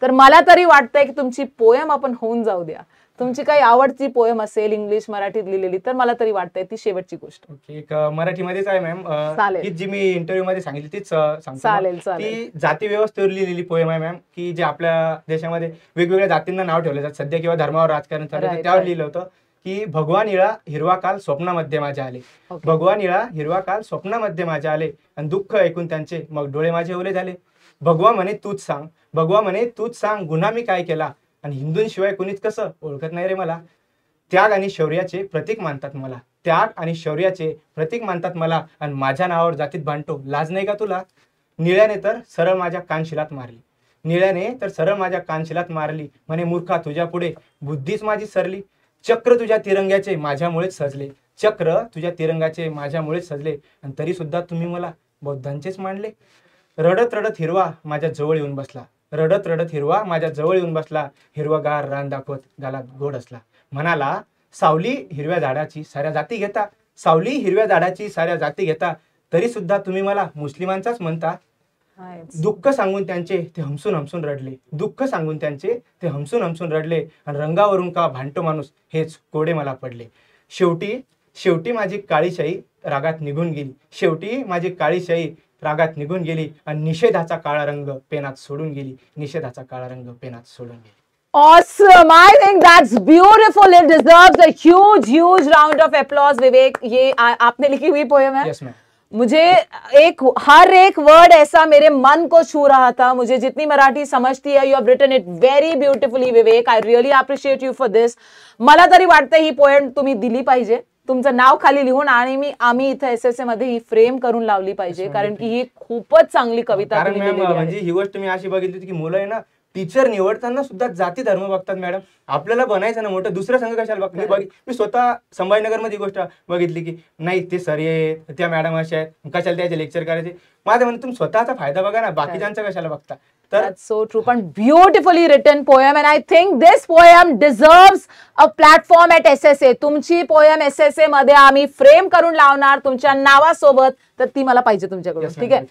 तर मला तरी वाटतंय की तुमची पोयम आपण होऊन जाऊ द्या. तुमची काही आवडती पोयम असेल इंग्लिश मराठीत लिहिलेली तर मला तरी वाटतंय ती शेवटची गोष्ट. ओके, एक मराठीमध्येच आहे मॅम. चालेल. जी मी इंटरव्ह्यू मध्ये सांगितली तीच सांगतो. चालेल ती चालेल. जाती व्यवस्थेवर लिहिलेली पोयम आहे मॅम, की जे आपल्या देशामध्ये वेगवेगळ्या जातींना नाव ठेवलं जातं सध्या, किंवा धर्मावर राजकारण चालू आहे, Right, त्यावर right. लिहिलं होतं की भगवान इळा हिरवा काल स्वप्नामध्ये माझ्या आले. Okay. भगवान इळा हिरवा काल स्वप्नामध्ये माझ्या आले, आणि दुःख ऐकून त्यांचे मग डोळे माझे ओले झाले. भगवा म्हणे तूच सांग, भगवा म्हणे तूच सांग, गुन्हा मी काय केला, आणि हिंदूंशिवाय कुणीच कसं ओळखत नाही रे मला. त्याग आणि शौर्याचे प्रतीक मानतात मला, त्याग आणि शौर्याचे प्रतीक मानतात मला, आणि माझ्या नावावर जातीत भांडतो, लाज नाही का तुला. निळ्याने तर सरळ माझ्या कानशिलात मारली, निळ्याने तर सरळ माझ्या कानशिलात मारली, म्हणे मूर्खा तुझ्या पुढे बुद्धीच माझी सरली. चक्र तुझ्या तिरंग्याचे माझ्यामुळेच सजले, चक्र तुझ्या तिरंगाचे माझ्यामुळेच सजले, आणि तरी सुद्धा तुम्ही मला बौद्धांचेच मानले. रडत रडत हिरवा माझ्या जवळ येऊन बसला, रडत रडत हिरवा माझ्या जवळ येऊन बसला, हिरवगार रान दाखवत गालात गोड असला. म्हणाला सावली हिरव्या झाडाची साऱ्या जाती घेता, सावली हिरव्या झाडाची साऱ्या जाती घेता, तरी सुद्धा तुम्ही मला मुस्लिमांचाच म्हणता. दुःख सांगून त्यांचे ते हमसून हमसून रडले, दुःख सांगून त्यांचे ते हमसून हमसून रडले, आणि रंगावरून का भांडतो माणूस हेच कोडे मला पडले. शेवटी शेवटी माझी काळीशाही रागात निघून गेली, शेवटी माझी काळीशाही रागात निघून गेली, आणि निषेधाचा काळा रंग पेनात सोडून गेली, निषेधाचा काळा रंग पेनात सोडून गेली. Awesome! I think that's beautiful. It deserves a huge round of applause, Vivek. ये आपने लिखी हुई पोएम है? Yes, ma'am. मुझे हर एक वर्ड ऐसा मेरे मन को छू रहा था. मुझे जितनी मराठी समझती है, you have written it very beautifully Vivek. I really appreciate you for this. मला तरी वाटतं ही पोएम तुम्ही दिली पाहिजे, तुमचं नाव खाली लिहून, आणि आम्ही इथे SSA मध्ये ही फ्रेम करून लावली पाहिजे, कारण की ही खूपच चांगली कविता तुम्ही लिहिलेली आहे. म्हणजे ही गोष्ट मी अशी बघितली होती की मुलं आहे ना, टीचर निवडताना सुद्धा जाती धर्म बघतात मॅडम. आपल्याला बनायचं ना मोठं, दुसऱ्या संघ कशाला बघतात. मी स्वतः संभाजीनगर मध्ये गोष्ट बघितली की नाही ते सर आहेत, त्या मॅडम अशा आहेत, कशाला त्याचे लेक्चर करायचे. माझं म्हणणं तुम्ही स्वतःचा फायदा बघा ना, बाकीच्यांचा कशाला बघता. That's so true. पण beautifully written poem, and I think this poem deserves a platform at SSA. तुमची पोएम SSA मध्ये आम्ही फ्रेम करून लावणार तुमच्या नावासोबत, तर ती मला पाहिजे तुमच्याकडून. ठीक आहे.